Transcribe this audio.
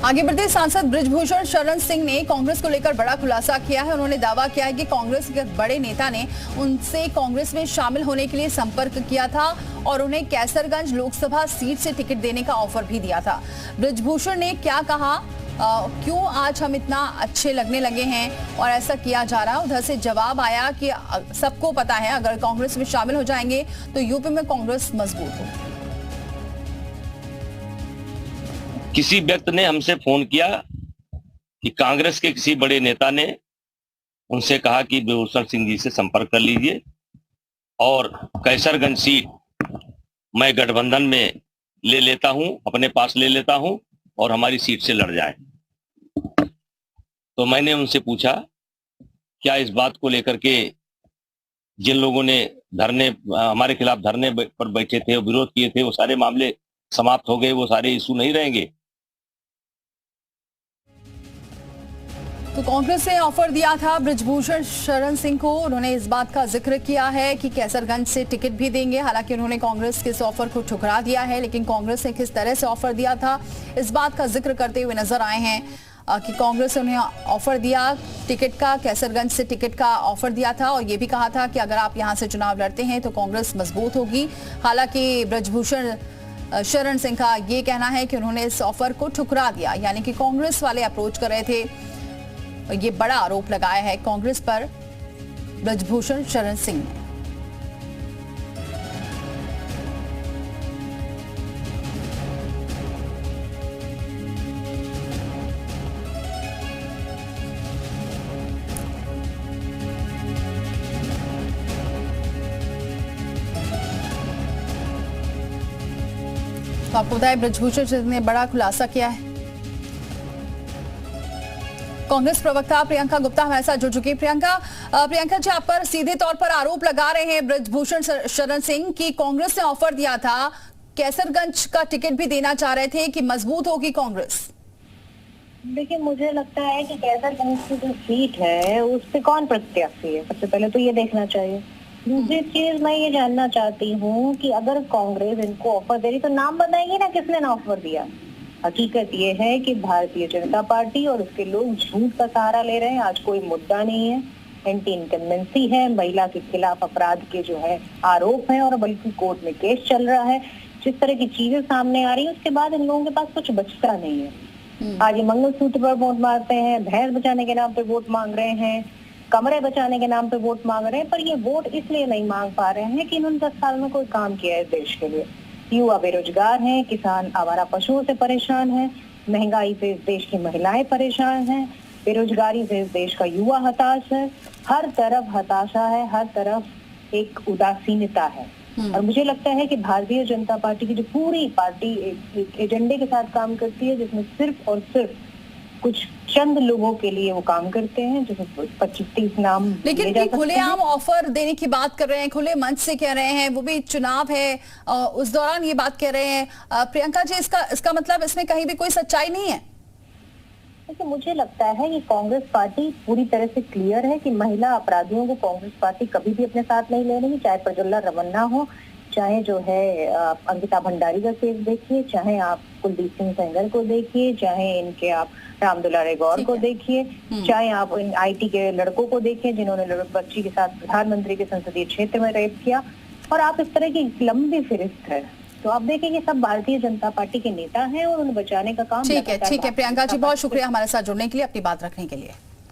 आगे बढ़ते सांसद बृजभूषण शरण सिंह ने कांग्रेस को लेकर बड़ा खुलासा किया है। उन्होंने दावा किया है कि कांग्रेस के बड़े नेता ने उनसे कांग्रेस में शामिल होने के लिए संपर्क किया था और उन्हें कैसरगंज लोकसभा सीट से टिकट देने का ऑफर भी दिया था। बृजभूषण ने क्या कहा, क्यों आज हम इतना अच्छे लगने लगे हैं और ऐसा किया जा रहा है, उधर से जवाब आया कि सबको पता है अगर कांग्रेस में शामिल हो जाएंगे तो यूपी में कांग्रेस मजबूत होगी। किसी व्यक्ति ने हमसे फोन किया कि कांग्रेस के किसी बड़े नेता ने उनसे कहा कि बृजभूषण सिंह जी से संपर्क कर लीजिए और कैसरगंज सीट मैं गठबंधन में ले लेता हूं, अपने पास ले लेता हूं और हमारी सीट से लड़ जाए। तो मैंने उनसे पूछा क्या इस बात को लेकर के जिन लोगों ने हमारे खिलाफ धरने पर बैठे थे और विरोध किए थे वो सारे मामले समाप्त हो गए, वो सारे इशू नहीं रहेंगे? तो कांग्रेस ने ऑफर दिया था बृजभूषण शरण सिंह को। उन्होंने इस बात का जिक्र किया है कि कैसरगंज से टिकट भी देंगे। हालांकि उन्होंने कांग्रेस के इस ऑफर को ठुकरा दिया है, लेकिन कांग्रेस ने किस तरह से ऑफर दिया था इस बात का जिक्र करते हुए नजर आए हैं कि कांग्रेस ने उन्हें ऑफर दिया टिकट का, कैसरगंज से टिकट का ऑफर दिया था और ये भी कहा था कि अगर आप यहां से चुनाव लड़ते हैं तो कांग्रेस मजबूत होगी। हालांकि बृजभूषण शरण सिंह का ये कहना है कि उन्होंने इस ऑफर को ठुकरा दिया, यानी कि कांग्रेस वाले अप्रोच कर रहे थे। ये बड़ा आरोप लगाया है कांग्रेस पर बृजभूषण शरण सिंह ने। तो आपको बताएं बृजभूषण सिंह ने बड़ा खुलासा किया है। कांग्रेस प्रवक्ता प्रियंका गुप्ता हमारे साथ जुड़ चुकी है। प्रियंका जी, आप पर सीधे तौर पर आरोप लगा रहे हैं बृजभूषण शरण सिंह कि कांग्रेस ने ऑफर दिया था, कैसरगंज का टिकट भी देना चाह रहे थे कि मजबूत होगी कांग्रेस। देखिए, मुझे लगता है कि कैसरगंज की जो सीट है उस पे कौन प्रत्याशी है, सबसे पहले तो ये देखना चाहिए। दूसरी चीज मैं ये जानना चाहती हूँ कि अगर कांग्रेस इनको ऑफर दे रही तो नाम बताएंगे ना किसने ना ऑफर दिया। हकीकत ये है कि भारतीय जनता पार्टी और उसके लोग झूठ का सहारा ले रहे हैं। आज कोई मुद्दा नहीं है, एंटी इनकम्बेंसी है, महिला के खिलाफ अपराध के जो है आरोप है और बल्कि कोर्ट में केस चल रहा है। जिस तरह की चीजें सामने आ रही है उसके बाद इन लोगों के पास कुछ बचता नहीं है। आज ये मंगलसूत्र पर वोट मारते हैं, भैंस बचाने के नाम पे वोट मांग रहे हैं, कमरे बचाने के नाम पे वोट मांग रहे हैं, पर ये वोट इसलिए नहीं मांग पा रहे हैं कि इन्होंने 10 साल में कोई काम किया है देश के लिए। युवा बेरोजगार हैं, किसान आवारा पशुओं से परेशान हैं, महंगाई से इस देश की महिलाएं परेशान हैं, बेरोजगारी से इस देश का युवा हताश है। हर तरफ हताशा है, हर तरफ एक उदासीनता है। और मुझे लगता है कि भारतीय जनता पार्टी की जो पूरी पार्टी एक एजेंडे के साथ काम करती है जिसमें सिर्फ और सिर्फ कुछ चंद लोगों के लिए वो काम करते हैं, जैसे 25-30 नाम। लेकिन खुलेआम ऑफर देने की बात कर रहे हैं, खुले मंच से कह रहे हैं, वो भी चुनाव है उस दौरान ये बात कह रहे हैं। प्रियंका जी, इसका मतलब इसमें कहीं भी कोई सच्चाई नहीं है? तो मुझे लगता है कि कांग्रेस पार्टी पूरी तरह से क्लियर है कि महिला अपराधियों को कांग्रेस पार्टी कभी भी अपने साथ नहीं ले रही। चाहे प्रज्वला रमन्ना हो, चाहे जो है अंकिता भंडारी का केस देखिए, चाहे आप कुलदीप सिंह सेंगर को देखिए, चाहे इनके आप रामदुलारे गौर को देखिए, चाहे आप इन IT के लड़कों को देखिए जिन्होंने बच्ची के साथ प्रधानमंत्री के संसदीय क्षेत्र में रेप किया, और आप इस तरह की लंबी फहरिस्त है। तो आप देखेंगे सब भारतीय जनता पार्टी के नेता हैं और उन्हें बचाने का काम। ठीक है प्रियंका जी, बहुत शुक्रिया हमारे साथ जुड़ने के लिए, अपनी बात रखने के लिए।